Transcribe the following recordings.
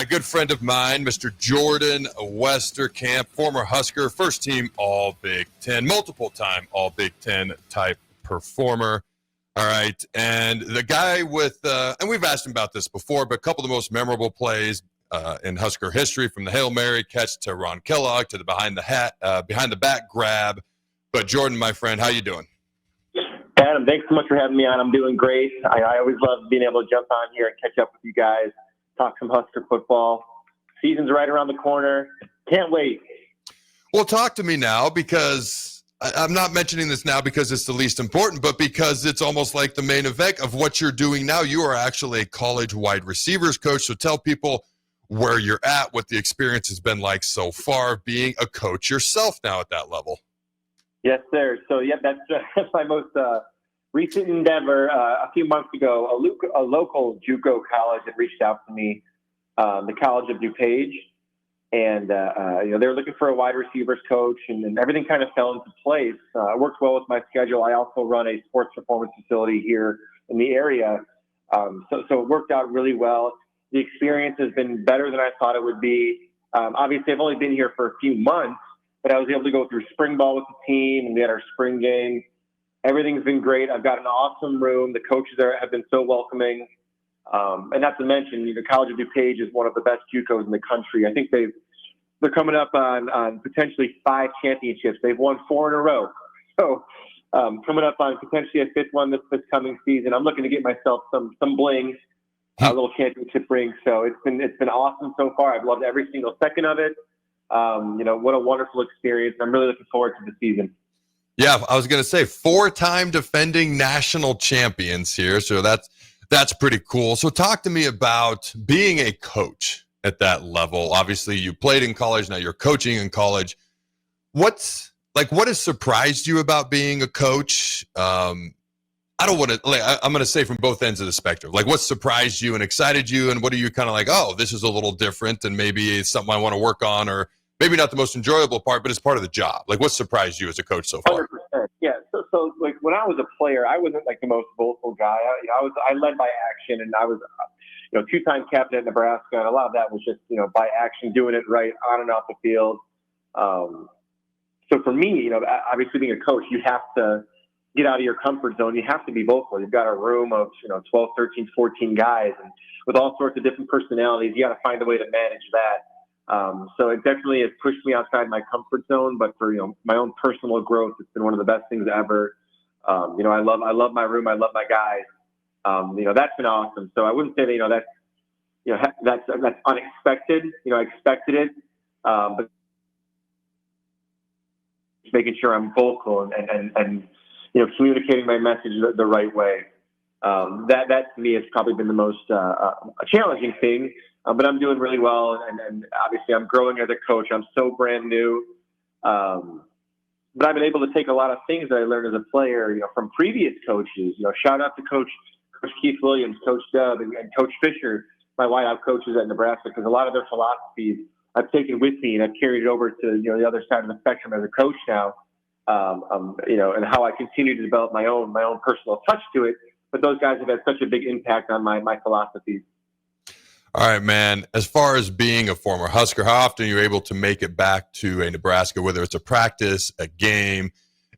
a good friend of mine, Mr. Jordan Westerkamp, former Husker, first team All Big Ten, multiple-time All Big Ten type performer. All right, and the guy with, and we've asked him about this before, but a couple of the most memorable plays in Husker history, from the Hail Mary catch to Ron Kellogg to the behind the back grab. But Jordan, my friend, how you doing? Adam, thanks so much for having me on. I'm doing great. I always love being able to jump on here and catch up with you guys, talk some Husker football. Season's right around the corner. Can't wait. Well, talk to me now, because I'm not mentioning this now because it's the least important, but because it's almost like the main event of what you're doing now. You are actually a college wide receivers coach. So tell people where you're at, what the experience has been like so far being a coach yourself now at that level. Yes, sir. So, yeah, that's my most recent endeavor. A few months ago, a local JUCO college had reached out to me, the College of DuPage, and they were looking for a wide receivers coach, and everything kind of fell into place. It worked well with my schedule. I also run a sports performance facility here in the area, so it worked out really well. The experience has been better than I thought it would be. Obviously, I've only been here for a few months, but I was able to go through spring ball with the team, and we had our spring game. Everything's been great. I've got an awesome room. The coaches there have been so welcoming. And not to mention, the College of DuPage is one of the best JUCOs in the country. I think they're coming up on potentially 5 championships. They've won 4 in a row. So coming up on potentially a 5th one this coming season. I'm looking to get myself some bling, a little championship ring. So it's been awesome so far. I've loved every single second of it. What a wonderful experience. I'm really looking forward to the season. Yeah, I was going to say 4-time defending national champions here. So that's pretty cool. So talk to me about being a coach at that level. Obviously, you played in college. Now you're coaching in college. What has surprised you about being a coach? I'm going to say from both ends of the spectrum. Like, what surprised you and excited you, and what are you kind of like, oh, this is a little different, and maybe it's something I want to work on, or maybe not the most enjoyable part, but it's part of the job. Like, what surprised you as a coach so far? 100%. Yeah. So like when I was a player, I wasn't like the most vocal guy. I led by action, and I was, 2-time captain at Nebraska, and a lot of that was just, by action, doing it right on and off the field. So for me, obviously being a coach, you have to get out of your comfort zone. You have to be vocal. You've got a room of, 12, 13, 14 guys, and with all sorts of different personalities, you got to find a way to manage that. So it definitely has pushed me outside my comfort zone, but for, my own personal growth, it's been one of the best things ever. I love my room. I love my guys. That's been awesome. So I wouldn't say that, that's unexpected. I expected it. But making sure I'm vocal and communicating my message the right way. That to me has probably been the most challenging thing. But I'm doing really well, and obviously I'm growing as a coach. I'm so brand new, but I've been able to take a lot of things that I learned as a player, from previous coaches. Shout out to Coach Keith Williams, Coach Dub, and Coach Fisher, my wideout coaches at Nebraska, because a lot of their philosophies I've taken with me, and I've carried it over to the other side of the spectrum as a coach now. And how I continue to develop my own personal touch to it. But those guys have had such a big impact on my philosophies. All right, man. As far as being a former Husker, how often are you able to make it back to a Nebraska, whether it's a practice, a game?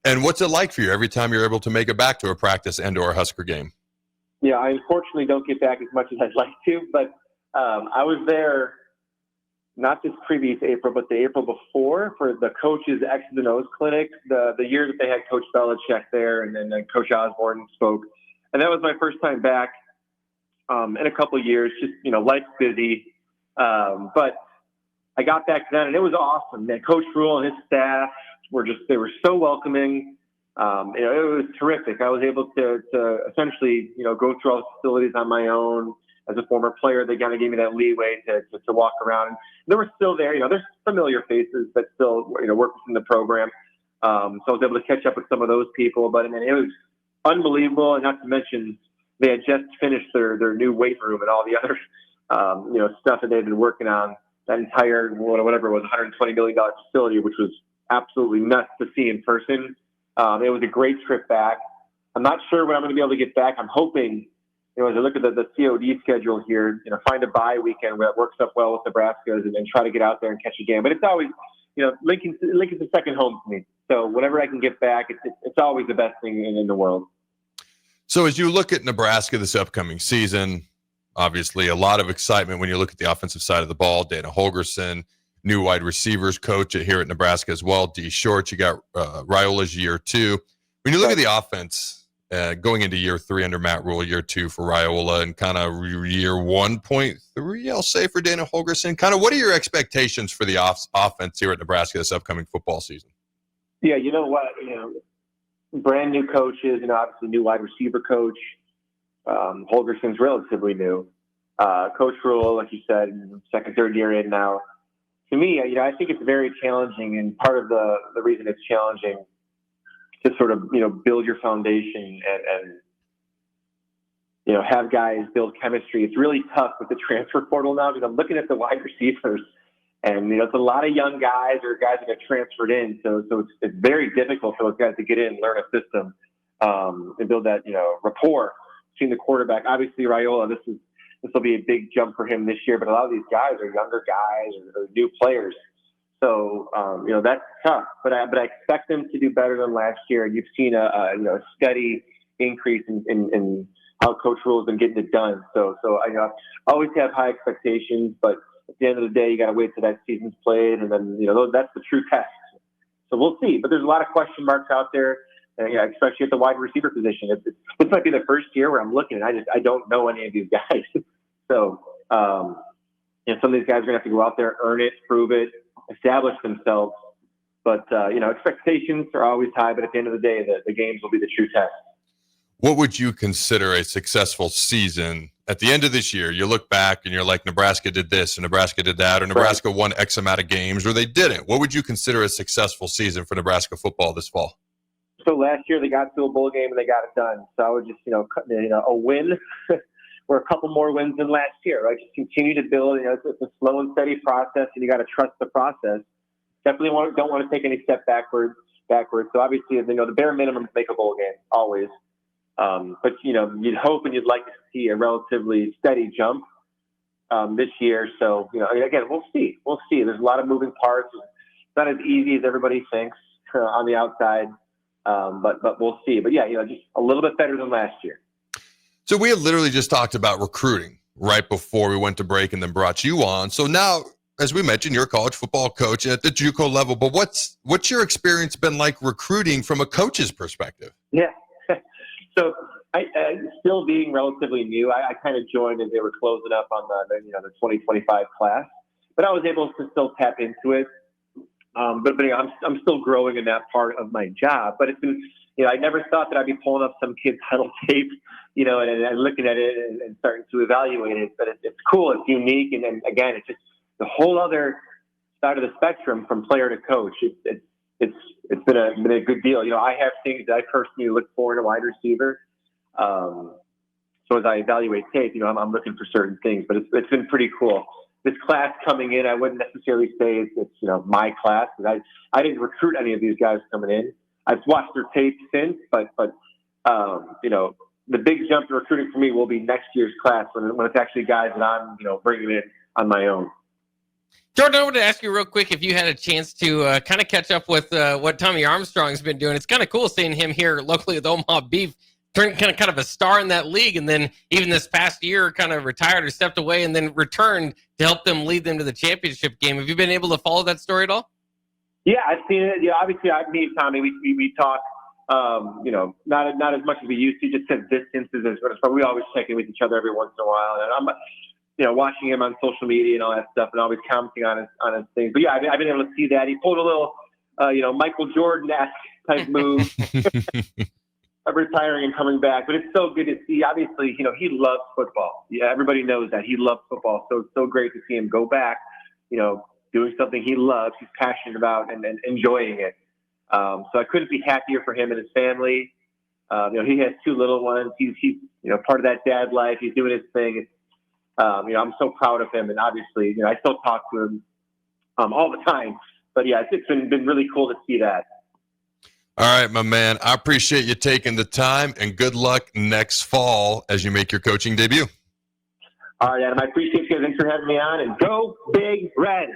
And what's it like for you every time you're able to make it back to a practice and or a Husker game? Yeah, I unfortunately don't get back as much as I'd like to, but I was there not this previous April, but the April before for the coaches' X's and O's clinic, the year that they had Coach Belichick there, and then Coach Osborne spoke. And that was my first time back in a couple of years. Just, life's busy. But I got back then, and it was awesome. Man, Coach Rule and his staff they were so welcoming. It was terrific. I was able to essentially, go through all the facilities on my own. As a former player, they kind of gave me that leeway to walk around. And they were still there. There's familiar faces that still, work within the program. So I was able to catch up with some of those people. But, it was unbelievable. And not to mention, they had just finished their new weight room and all the other, stuff that they'd been working on. That entire, whatever it was, $120 million facility, which was absolutely nuts to see in person. It was a great trip back. I'm not sure when I'm going to be able to get back. I'm hoping as I look at the COD schedule here, find a bye weekend where it works up well with Nebraska and try to get out there and catch a game. But it's always, Lincoln's a second home for me. So whenever I can get back, it's always the best thing in the world. So as you look at Nebraska this upcoming season, obviously a lot of excitement when you look at the offensive side of the ball. Dana Holgorsen, new wide receivers coach here at Nebraska as well. D. Short, you got Raiola's year 2. When you look at the offense going into year 3 under Matt Rule, year 2 for Raiola, and kind of year 1.3, I'll say, for Dana Holgorsen, kind of what are your expectations for the offense here at Nebraska this upcoming football season? Yeah, you know what? Brand new coaches, obviously new wide receiver coach. Holgersen's relatively new. Coach Rule, like you said, second, third year in now. To me, I think it's very challenging, and part of the reason it's challenging to sort of, build your foundation and have guys build chemistry. It's really tough with the transfer portal now, because I'm looking at the wide receivers, and it's a lot of young guys or guys that have transferred in. So it's very difficult for those guys to get in, learn a system, and build that rapport between the quarterback. Obviously, Raiola, this will be a big jump for him this year, but a lot of these guys are younger guys or new players. So, that's tough, but I expect them to do better than last year. You've seen a steady increase in how Coach Rule has been getting it done. So I always have high expectations, but at the end of the day, you got to wait till that season's played, and then that's the true test. So we'll see. But there's a lot of question marks out there, especially at the wide receiver position. This might be the first year where I'm looking, and I don't know any of these guys. So some of these guys are gonna have to go out there, earn it, prove it, establish themselves. But expectations are always high. But at the end of the day, the games will be the true test. What would you consider a successful season at the end of this year? You look back and you're like, Nebraska did this and Nebraska did that, or Nebraska won X amount of games, or they didn't. What would you consider a successful season for Nebraska football this fall? So last year they got to a bowl game and they got it done. So I would just, a win or a couple more wins than last year, right? Just continue to build. It's a slow and steady process, and you got to trust the process. Definitely don't want to take any step backwards. So obviously, the bare minimum is make a bowl game always. But you'd hope and you'd like to see a relatively steady jump this year. So again, we'll see. There's a lot of moving parts. It's not as easy as everybody thinks on the outside, but we'll see. But yeah, just a little bit better than last year. So we had literally just talked about recruiting right before we went to break, and then brought you on. So now, as we mentioned, you're a college football coach at the JUCO level. But what's your experience been like recruiting from a coach's perspective? Yeah. So I still being relatively new, I kind of joined as they were closing up on the 2025 class, but I was able to still tap into it. But I'm still growing in that part of my job. But it's been, I never thought that I'd be pulling up some kid's huddle tape, and looking at it and starting to evaluate it. But it's cool, it's unique, and then again, it's just the whole other side of the spectrum from player to coach. It's been a good deal. I have things that I personally look for in a wide receiver. So as I evaluate tape, I'm looking for certain things, but it's been pretty cool. This class coming in, I wouldn't necessarily say it's my class, because I didn't recruit any of these guys coming in. I've watched their tape since, but the big jump in recruiting for me will be next year's class when it's actually guys that I'm bringing in on my own. Jordan, I wanted to ask you real quick if you had a chance to kind of catch up with what Tommy Armstrong's been doing. It's kind of cool seeing him here locally with Omaha Beef, turn kind of a star in that league, and then even this past year kind of retired or stepped away and then returned to help them lead them to the championship game. Have you been able to follow that story at all? Yeah, I've seen it. Yeah, obviously, me and Tommy, we talk, not as much as we used to, just at distances, but we always check in with each other every once in a while. And I'm watching him on social media and all that stuff, and always commenting on his things. But yeah, I've been able to see that. He pulled a little, Michael Jordan-esque type move of retiring and coming back. But it's so good to see. Obviously, he loves football. Yeah, everybody knows that. He loves football. So it's so great to see him go back, doing something he loves, he's passionate about, and enjoying it. So I couldn't be happier for him and his family. He has 2 little ones. He's part of that dad life. He's doing his thing. I'm so proud of him, and obviously, I still talk to him all the time. But yeah, it's been really cool to see that. All right, my man. I appreciate you taking the time, and good luck next fall as you make your coaching debut. All right, Adam. I appreciate you. Thanks for having me on. And go Big Red.